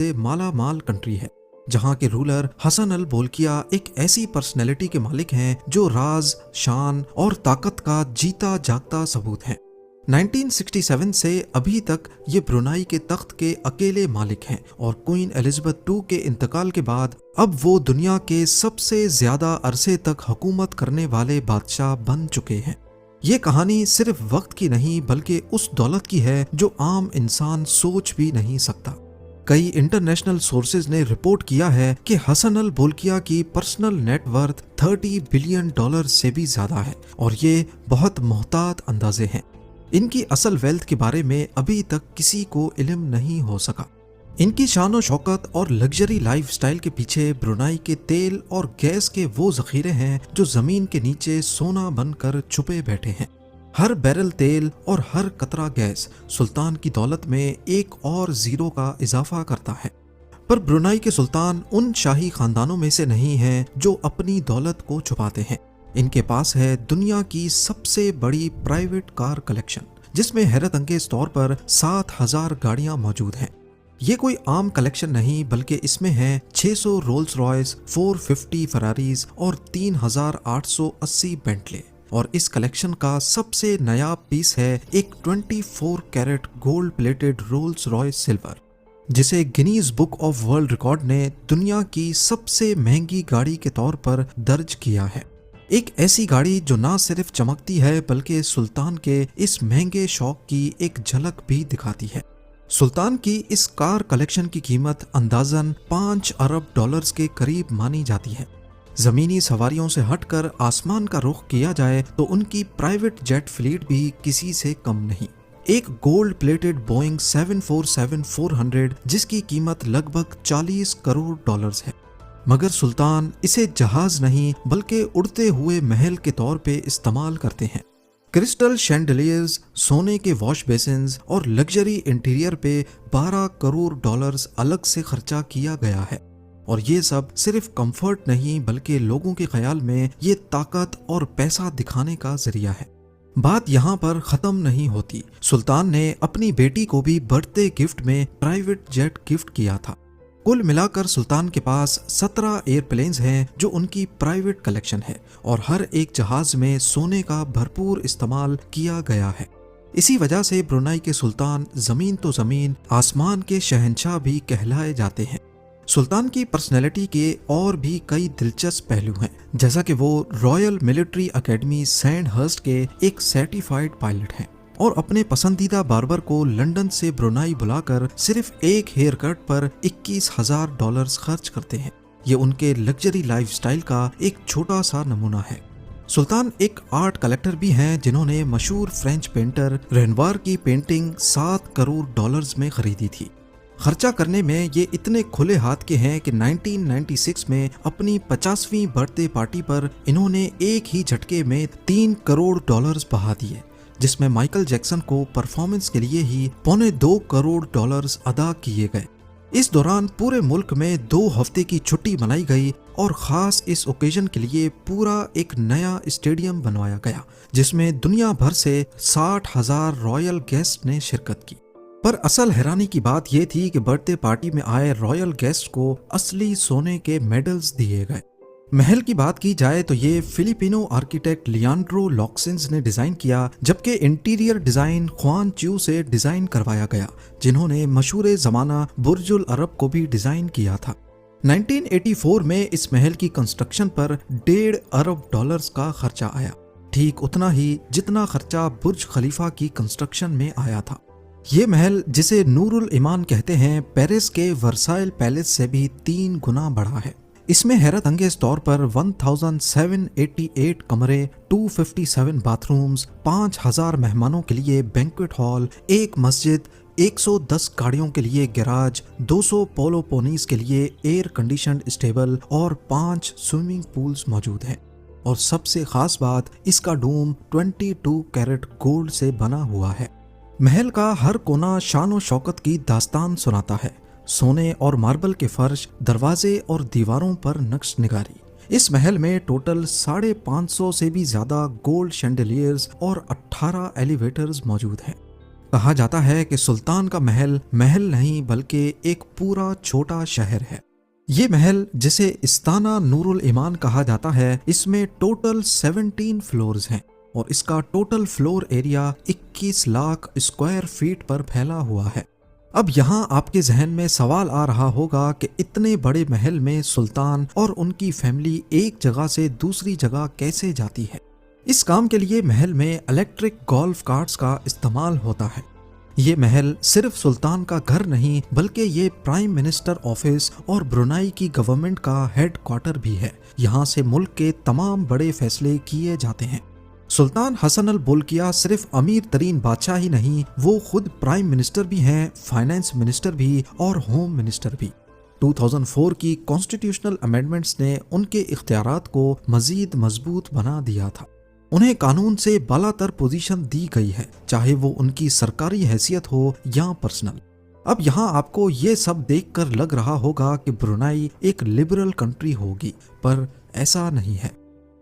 से माला माल कंट्री है, जहां के रूलर हसन अल बोल्किया एक ऐसी पर्सनैलिटी के मालिक हैं जो राज, शान और ताकत का जीता जागता सबूत हैं। 1967 से अभी तक ये ब्रुनाई के तख्त के अकेले मालिक हैं और क्वीन एलिजाबेथ II के इंतकाल के बाद अब वो दुनिया के सबसे ज्यादा अरसे तक हुकूमत करने वाले बादशाह बन चुके हैं। ये कहानी सिर्फ वक्त की नहीं बल्कि उस दौलत की है जो आम इंसान सोच भी नहीं सकता। कई इंटरनेशनल सोर्सेज ने रिपोर्ट किया है कि हसन अल बोल्किया की पर्सनल नेटवर्थ $30 बिलियन से भी ज्यादा है और ये बहुत मोहतात अंदाजे हैं। इनकी असल वेल्थ के बारे में अभी तक किसी को इल्म नहीं हो सका। इनकी शान शौकत और लग्जरी लाइफस्टाइल के पीछे ब्रुनाई के तेल और गैस के वो जखीरे हैं जो जमीन के नीचे सोना बनकर छुपे बैठे हैं। हर बैरल तेल और हर कतरा गैस सुल्तान की दौलत में एक और जीरो का इजाफा करता है। पर ब्रुनाई के सुल्तान उन शाही खानदानों में से नहीं हैं जो अपनी दौलत को छुपाते हैं। इनके पास है दुनिया की सबसे बड़ी प्राइवेट कार कलेक्शन, जिसमें हैरत अंगेज तौर पर 7000 गाड़ियां मौजूद हैं। ये कोई आम कलेक्शन नहीं बल्कि इसमें है 600 रोल्स रॉयस, 450 फरारीज और 3880 बेंटले। और इस कलेक्शन का सबसे नया पीस है एक 24 carat gold plated Rolls Royce silver, जिसे Guinness book of world record ने दुनिया की सबसे महंगी गाड़ी के तौर पर दर्ज किया है। एक ऐसी गाड़ी जो ना सिर्फ चमकती है बल्कि सुल्तान के इस महंगे शौक की एक झलक भी दिखाती है। सुल्तान की इस कार कलेक्शन की कीमत अंदाजन $5 अरब के करीब मानी जाती है। जमीनी सवारियों से हटकर आसमान का रुख किया जाए तो उनकी प्राइवेट जेट फ्लीट भी किसी से कम नहीं। एक गोल्ड प्लेटेड बोइंग 747-400 जिसकी कीमत लगभग $40 करोड़ है, मगर सुल्तान इसे जहाज नहीं बल्कि उड़ते हुए महल के तौर पे इस्तेमाल करते हैं। क्रिस्टल शैंडलियर्स, सोने के वॉश बेसिन्स और लग्जरी इंटीरियर पे $12 करोड़ अलग से खर्चा किया गया है। और ये सब सिर्फ कंफर्ट नहीं बल्कि लोगों के ख्याल में ये ताकत और पैसा दिखाने का जरिया है। बात यहाँ पर खत्म नहीं होती। सुल्तान ने अपनी बेटी को भी बर्थडे गिफ्ट में प्राइवेट जेट गिफ्ट किया था। कुल मिलाकर सुल्तान के पास 17 एयरप्लेन्स हैं जो उनकी प्राइवेट कलेक्शन है और हर एक जहाज में सोने का भरपूर इस्तेमाल किया गया है। इसी वजह से ब्रुनाई के सुल्तान जमीन तो जमीन, आसमान के शहंशाह भी कहलाए जाते हैं। सुल्तान की पर्सनैलिटी के और भी कई दिलचस्प पहलू हैं, जैसा कि वो रॉयल मिलिट्री एकेडमी सैंडहर्स्ट के एक सर्टिफाइड पायलट हैं और अपने पसंदीदा बार्बर को लंदन से ब्रुनाई बुलाकर सिर्फ एक हेयर कट पर $21,000 खर्च करते हैं। ये उनके लग्जरी लाइफस्टाइल का एक छोटा सा नमूना है। सुल्तान एक आर्ट कलेक्टर भी हैं जिन्होंने मशहूर फ्रेंच पेंटर रेनवार की पेंटिंग $7 करोड़ में खरीदी थी। खर्चा करने में ये इतने खुले हाथ के हैं कि 1996 में अपनी 50वीं बर्थडे पार्टी पर इन्होंने एक ही झटके में $3 करोड़ बहा दिए, जिसमें माइकल जैक्सन को परफॉर्मेंस के लिए ही $2.25 करोड़ अदा किए गए। इस दौरान पूरे मुल्क में 2 हफ्ते की छुट्टी मनाई गई और खास इस ओकेजन के लिए पूरा एक नया स्टेडियम बनवाया गया, जिसमें दुनिया भर से 60,000 रॉयल गेस्ट ने शिरकत की। पर असल हैरानी की बात यह थी कि बर्थडे पार्टी में आए रॉयल गेस्ट को असली सोने के मेडल्स दिए गए। महल की बात की जाए तो ये फिलिपिनो आर्किटेक्ट लियांड्रो लॉक्सिन्स ने डिजाइन किया, जबकि इंटीरियर डिजाइन ख्वान च्यू से डिजाइन करवाया गया, जिन्होंने मशहूर जमाना बुर्जुल अरब को भी डिजाइन किया था। 1984 में इस महल की कंस्ट्रक्शन पर $1.5 अरब का खर्चा आया, ठीक उतना ही जितना खर्चा बुर्ज खलीफा की कंस्ट्रक्शन में आया था। ये महल, जिसे नूरुल ईमान कहते हैं, पेरिस के वर्साइल पैलेस से भी 3 गुना बड़ा है। इसमें हैरत अंगेज तौर पर 1788 कमरे, 257 बाथरूम्स, 5000 मेहमानों के लिए बैंक्वेट हॉल, एक मस्जिद, 110 गाड़ियों के लिए गैराज, 200 पोलो पोनीज के लिए एयर कंडीशनड स्टेबल और 5 स्विमिंग पूल्स मौजूद हैं। और सबसे खास बात, इसका डोम 22 कैरेट गोल्ड से बना हुआ है। महल का हर कोना शान और शौकत की दास्तान सुनाता है। सोने और मार्बल के फर्श, दरवाजे और दीवारों पर नक्श निगारी। इस महल में टोटल 550 से भी ज्यादा गोल्ड शैंडलियर्स और 18 एलिवेटर्स मौजूद हैं। कहा जाता है कि सुल्तान का महल महल नहीं बल्कि एक पूरा छोटा शहर है। ये महल, जिसे इस्ताना नूरुल ईमान कहा जाता है, इसमें टोटल 17 फ्लोर्स हैं और इसका total floor area 21 lakh square feet पर फैला हुआ है। अब यहाँ आपके जहन में सवाल आ रहा होगा कि इतने बड़े महल में सुल्तान और उनकी फैमिली एक जगह से दूसरी जगह कैसे जाती है। इस काम के लिए महल में इलेक्ट्रिक गोल्फ कार्ट्स का इस्तेमाल होता है। ये महल सिर्फ सुल्तान का घर नहीं बल्कि ये प्राइम मिनिस्टर ऑफिस और ब्रुनाई की गवर्नमेंट का हेड क्वार्टर भी है। यहाँ से मुल्क के तमाम बड़े फैसले किए जाते हैं। सुल्तान हसन अल बोल्किया सिर्फ अमीर तरीन बादशाह ही नहीं, वो खुद प्राइम मिनिस्टर भी हैं, फाइनेंस मिनिस्टर भी और होम मिनिस्टर भी। 2004 की कॉन्स्टिट्यूशनल अमेंडमेंट्स ने उनके इख्तियारात को मजीद मजबूत बना दिया था। उन्हें कानून से बालातर पोजीशन दी गई है, चाहे वो उनकी सरकारी हैसियत हो या पर्सनल। अब यहाँ आपको ये सब देखकर लग रहा होगा कि ब्रुनाई एक लिबरल कंट्री होगी, पर ऐसा नहीं है।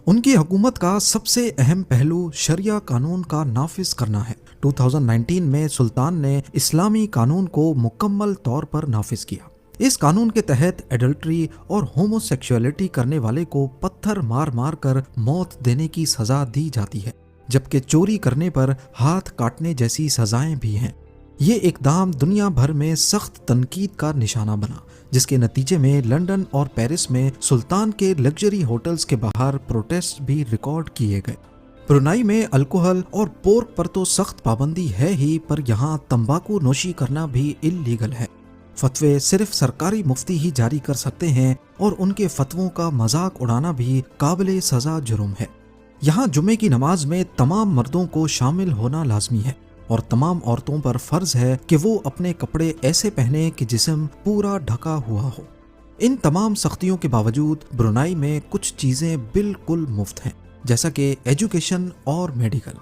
उनकी हुकूमत का सबसे अहम पहलू शरिया कानून का नाफिज करना है। 2019 में सुल्तान ने इस्लामी कानून को मुकम्मल तौर पर नाफिज किया। इस कानून के तहत एडल्ट्री और होमोसेक्सुअलिटी करने वाले को पत्थर मार मार कर मौत देने की सजा दी जाती है, जबकि चोरी करने पर हाथ काटने जैसी सजाएं भी हैं। ये इकदाम दुनिया भर में सख्त तनकीद का निशाना बना, जिसके नतीजे में लंदन और पेरिस में सुल्तान के लग्जरी होटल्स के बाहर प्रोटेस्ट भी रिकॉर्ड किए गए। ब्रुनाई में अल्कोहल और पोर्क पर तो सख्त पाबंदी है ही, पर यहाँ तंबाकू नोशी करना भी इल्लीगल है। फतवे सिर्फ सरकारी मुफ्ती ही जारी कर सकते हैं और उनके फतवों का मजाक उड़ाना भी काबिले सजा जुर्म है। यहाँ जुमे की नमाज में तमाम मर्दों को शामिल होना लाजमी है और तमाम औरतों पर फर्ज है कि वो अपने कपड़े ऐसे पहने कि जिस्म पूरा ढका हुआ हो। इन तमाम सख्तियों के बावजूद ब्रुनाई में कुछ चीजें बिल्कुल मुफ्त हैं, जैसा कि एजुकेशन और मेडिकल।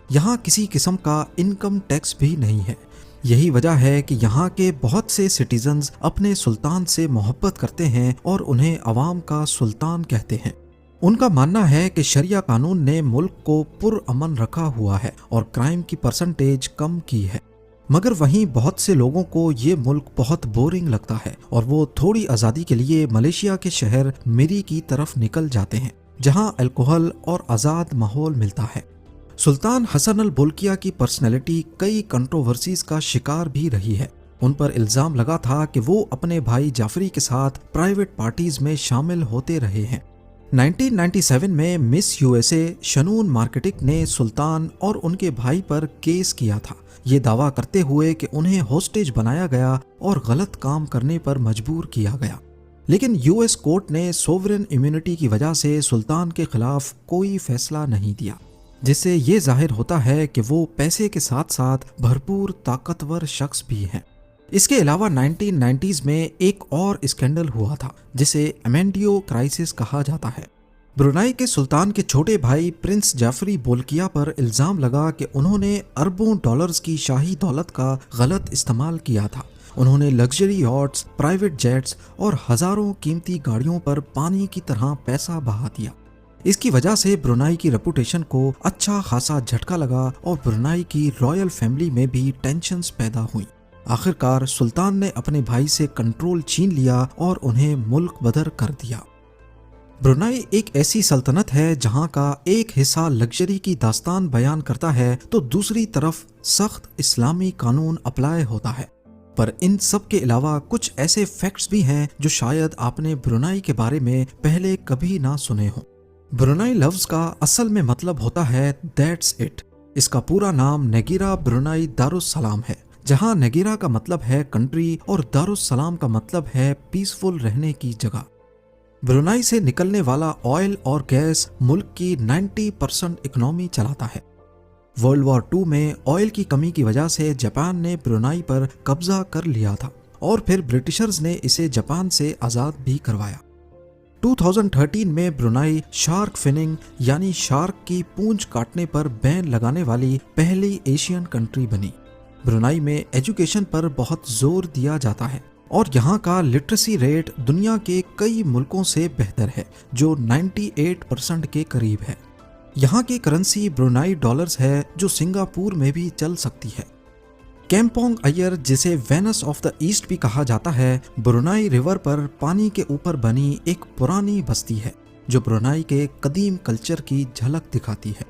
यहाँ किसी किस्म का इनकम टैक्स भी नहीं है। यही वजह है कि यहाँ के बहुत से सिटीजन्स अपने सुल्तान से मोहब्बत करते हैं और उन्हें अवाम का सुल्तान कहते हैं। उनका मानना है कि शरिया कानून ने मुल्क को पुरअमन रखा हुआ है और क्राइम की परसेंटेज कम की है। मगर वहीं बहुत से लोगों को ये मुल्क बहुत बोरिंग लगता है और वो थोड़ी आज़ादी के लिए मलेशिया के शहर मिरी की तरफ निकल जाते हैं, जहाँ अल्कोहल और आज़ाद माहौल मिलता है। सुल्तान हसन अल बोल्किया की पर्सनैलिटी कई कंट्रोवर्सीज का शिकार भी रही है। उन पर इल्जाम लगा था कि वो अपने भाई जाफरी के साथ प्राइवेट पार्टीज में शामिल होते रहे हैं। 1997 में मिस यूएसए शनून मार्केटिक ने सुल्तान और उनके भाई पर केस किया था, ये दावा करते हुए कि उन्हें होस्टेज बनाया गया और गलत काम करने पर मजबूर किया गया। लेकिन यूएस कोर्ट ने सोवरेन इम्यूनिटी की वजह से सुल्तान के खिलाफ कोई फैसला नहीं दिया, जिससे ये जाहिर होता है कि वो पैसे के साथ साथ भरपूर ताकतवर शख्स भी हैं। इसके अलावा 1990s में एक और स्कैंडल हुआ था, जिसे अमेंडियो क्राइसिस कहा जाता है। ब्रुनाई के सुल्तान के छोटे भाई प्रिंस जाफरी बोल्किया पर इल्जाम लगा कि उन्होंने अरबों डॉलर्स की शाही दौलत का गलत इस्तेमाल किया था। उन्होंने लग्जरी यॉट्स, प्राइवेट जेट्स और हजारों कीमती गाड़ियों पर पानी की तरह पैसा बहा दिया। इसकी वजह से ब्रुनाई की रेपुटेशन को अच्छा खासा झटका लगा और ब्रुनाई की रॉयल फैमिली में भी टेंशन्स पैदा हुई। आखिरकार सुल्तान ने अपने भाई से कंट्रोल छीन लिया और उन्हें मुल्क बदर कर दिया। ब्रुनाई एक ऐसी सल्तनत है जहां का एक हिस्सा लग्जरी की दास्तान बयान करता है तो दूसरी तरफ सख्त इस्लामी कानून अप्लाई होता है। पर इन सब के अलावा कुछ ऐसे फैक्ट्स भी हैं जो शायद आपने ब्रुनाई के बारे में पहले कभी ना सुने हो। ब्रुनाई लफ्ज का असल में मतलब होता है दैट्स इट। इसका पूरा नाम नेगिरा ब्रुनाई दारुस्सलाम है, जहां नेगिरा का मतलब है कंट्री और दारुस्सलाम का मतलब है पीसफुल रहने की जगह। ब्रुनाई से निकलने वाला ऑयल और गैस मुल्क की 90% इकोनॉमी चलाता है। वर्ल्ड वॉर 2 में ऑयल की कमी की वजह से जापान ने ब्रुनाई पर कब्जा कर लिया था और फिर ब्रिटिशर्स ने इसे जापान से आज़ाद भी करवाया। 2013 में ब्रुनाई शार्क फिनिंग यानी शार्क की पूंछ काटने पर बैन लगाने वाली पहली एशियन कंट्री बनी। ब्रुनाई में एजुकेशन पर बहुत जोर दिया जाता है और यहाँ का लिटरेसी रेट दुनिया के कई मुल्कों से बेहतर है, जो 98% के करीब है। यहाँ की करेंसी ब्रुनाई डॉलर्स है, जो सिंगापुर में भी चल सकती है। केम्पोंग अयर, जिसे वेनस ऑफ द ईस्ट भी कहा जाता है, ब्रुनाई रिवर पर पानी के ऊपर बनी एक पुरानी बस्ती है जो ब्रुनाई के कदीम कल्चर की झलक दिखाती है।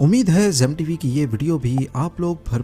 उम्मीद है जेम टीवी की ये वीडियो भी आप लोग भर